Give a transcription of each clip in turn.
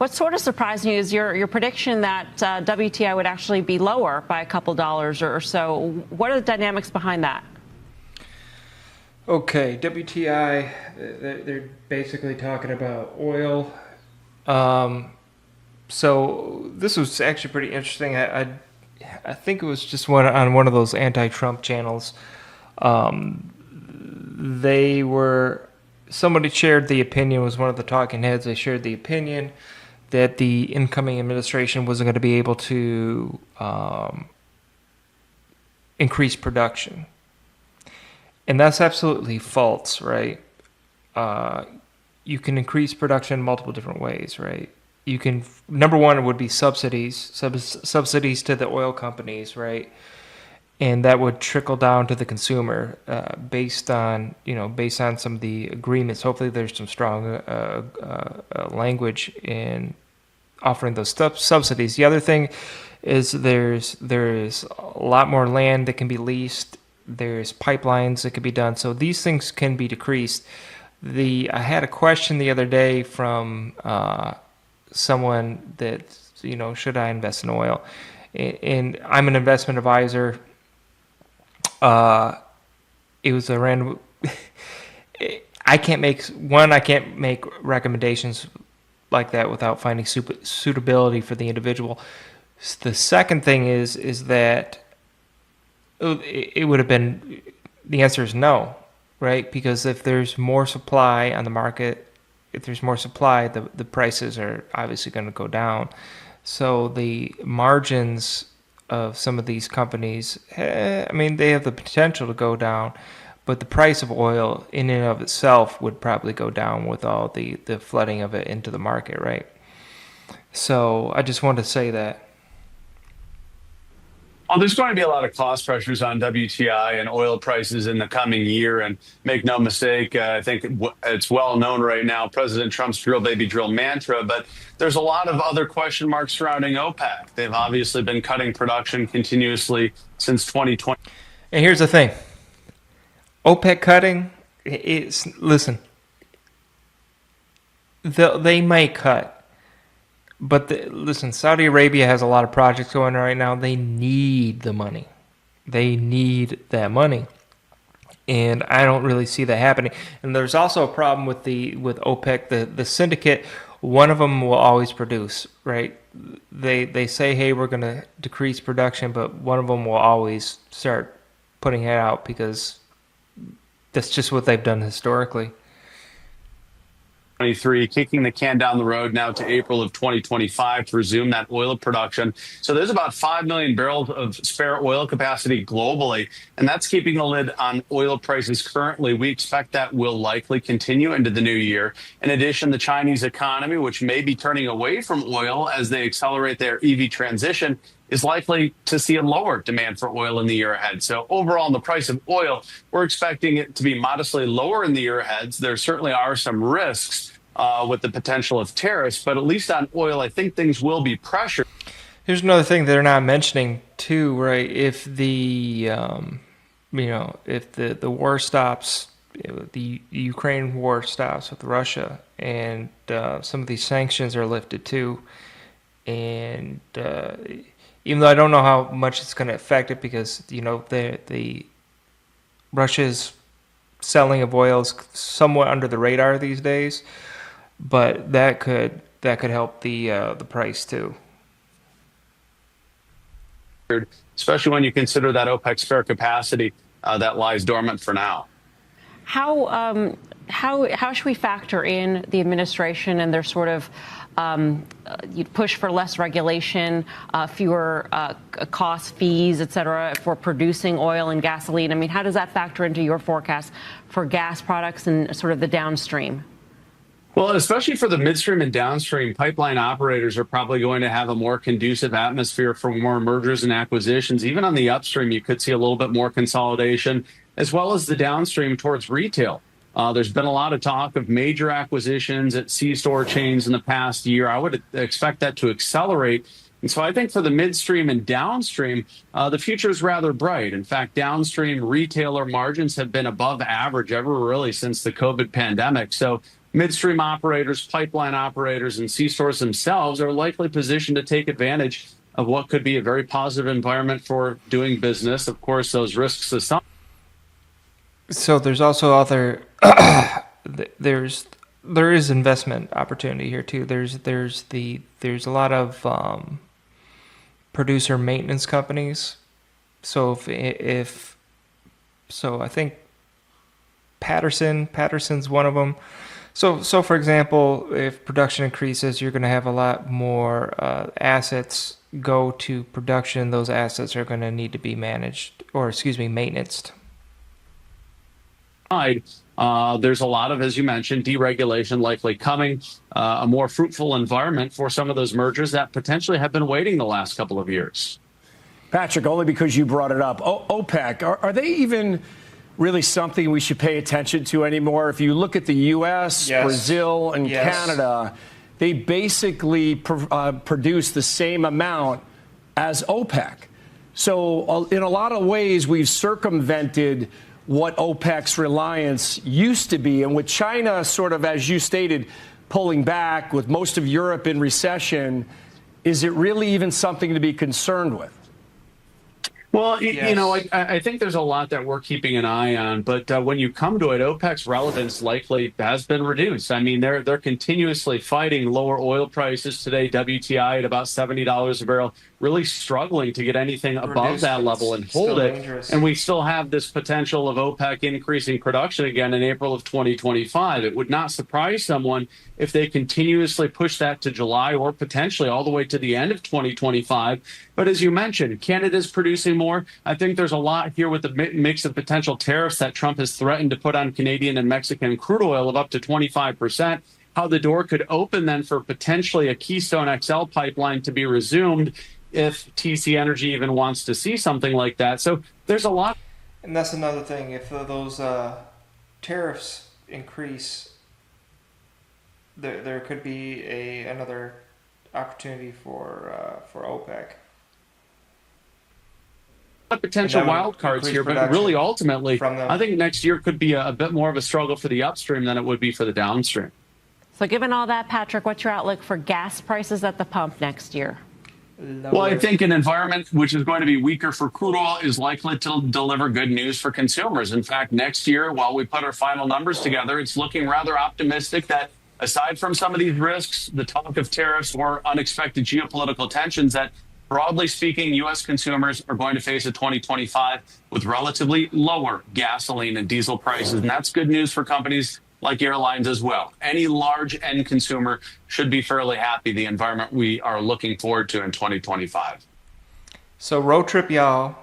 What sort of surprised me is your prediction that WTI would actually be lower by a couple dollars or so. What are the dynamics behind that? Okay, WTI, they're basically talking about oil. So this was actually pretty interesting. I think it was just on one of those anti-Trump channels. Somebody shared the opinion, was one of the talking heads. They shared the opinion that the incoming administration wasn't going to be able to increase production. And that's absolutely false, right? You can increase production in multiple different ways, right? You can, number one, would be subsidies to the oil companies, right? And that would trickle down to the consumer based on some of the agreements. Hopefully, there's some strong language in offering those subsidies. The other thing is there's a lot more land that can be leased. There's pipelines that can be done. So these things can be decreased. I had a question the other day from someone that, should I invest in oil? And I'm an investment advisor. It was a random. I can't make recommendations like that without finding suitability for the individual. The second thing is that it would have been, the answer is no, right? Because if there's more supply on the market, if there's more supply, the prices are obviously going to go down. So the margins of some of these companies, they have the potential to go down, but the price of oil in and of itself would probably go down with all the flooding of it into the market, right? So I just wanted to say that. Well, there's going to be a lot of cost pressures on WTI and oil prices in the coming year. And make no mistake, I think it's well known right now, President Trump's drill, baby, drill mantra. But there's a lot of other question marks surrounding OPEC. They've obviously been cutting production continuously since 2020. And here's the thing. OPEC cutting, listen, they might cut. But listen, Saudi Arabia has a lot of projects going on right now. They need the money. They need that money. And I don't really see that happening. And there's also a problem with OPEC, the syndicate. One of them will always produce, right? They say, hey, we're going to decrease production, but one of them will always start putting it out because that's just what they've done historically. Kicking the can down the road now to April of 2025 to resume that oil production. So there's about 5 million barrels of spare oil capacity globally, and that's keeping the lid on oil prices currently. We expect that will likely continue into the new year. In addition, the Chinese economy, which may be turning away from oil as they accelerate their EV transition, is likely to see a lower demand for oil in the year ahead. So overall, in the price of oil, we're expecting it to be modestly lower in the year ahead. There certainly are some risks with the potential of tariffs, but at least on oil, I think things will be pressured. Here's another thing they're not mentioning too, right? If the war stops, the Ukraine war stops with Russia, and some of these sanctions are lifted too, and even though I don't know how much it's going to affect it, because the Russia's selling of oil is somewhat under the radar these days, but that could help the price too. Especially when you consider that OPEC spare capacity that lies dormant for now. How should we factor in the administration and their sort of you'd push for less regulation, fewer cost fees, et cetera, for producing oil and gasoline? I mean, how does that factor into your forecast for gas products and sort of the downstream? Well, especially for the midstream and downstream, pipeline operators are probably going to have a more conducive atmosphere for more mergers and acquisitions. Even on the upstream, you could see a little bit more consolidation, as well as the downstream towards retail. There's been a lot of talk of major acquisitions at C-store chains in the past year. I would expect that to accelerate. And so I think for the midstream and downstream, the future is rather bright. In fact, downstream retailer margins have been above average ever really since the COVID pandemic. So midstream operators, pipeline operators, and C-stores themselves are likely positioned to take advantage of what could be a very positive environment for doing business. Of course, those risks aside. So there's also other there is investment opportunity here too. There's a lot of producer maintenance companies. So if so, I think Patterson's one of them. So for example, if production increases, you're going to have a lot more assets go to production. Those assets are going to need to be managed, or maintained. There's a lot of, as you mentioned, deregulation likely coming, a more fruitful environment for some of those mergers that potentially have been waiting the last couple of years. Patrick, only because you brought it up, OPEC, are they even really something we should pay attention to anymore? If you look at the U.S., Yes. Brazil, and Yes. Canada, they basically produce the same amount as OPEC. So in a lot of ways, we've circumvented what OPEC's reliance used to be. And with China sort of, as you stated, pulling back, with most of Europe in recession, is it really even something to be concerned with? Well, Yes. you know, I think there's a lot that we're keeping an eye on, but when you come to it, OPEC's relevance likely has been reduced. I mean, they're continuously fighting lower oil prices today. WTI at about $70 a barrel, really struggling to get anything above that level and hold it. Dangerous. And we still have this potential of OPEC increasing production again in April of 2025. It would not surprise someone if they continuously push that to July or potentially all the way to the end of 2025. But as you mentioned, Canada's producing more. I think there's a lot here with the mix of potential tariffs that Trump has threatened to put on Canadian and Mexican crude oil of up to 25%. How the door could open then for potentially a Keystone XL pipeline to be resumed if TC Energy even wants to see something like that. So there's a lot. And that's another thing. If those tariffs increase, there could be another opportunity for OPEC. Potential And that would wild cards increase here, but production really ultimately, from them. I think next year could be a bit more of a struggle for the upstream than it would be for the downstream. So given all that, Patrick, what's your outlook for gas prices at the pump next year? Well, I think an environment which is going to be weaker for crude oil is likely to deliver good news for consumers. In fact, next year, while we put our final numbers together, it's looking rather optimistic that aside from some of these risks, the talk of tariffs or unexpected geopolitical tensions, that broadly speaking, U.S. consumers are going to face a 2025 with relatively lower gasoline and diesel prices. And that's good news for companies like airlines as well. Any large end consumer should be fairly happy the environment we are looking forward to in 2025. So road trip, y'all.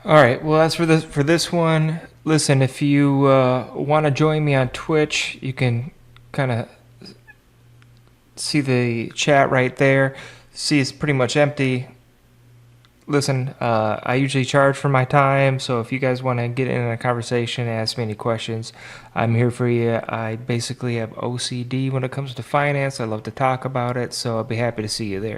All right. Well, as for this one, listen. If you want to join me on Twitch, you can kind of see the chat right there. See, it's pretty much empty. Listen, I usually charge for my time, so if you guys want to get in a conversation, ask me any questions, I'm here for you. I basically have OCD when it comes to finance. I love to talk about it, so I'll be happy to see you there.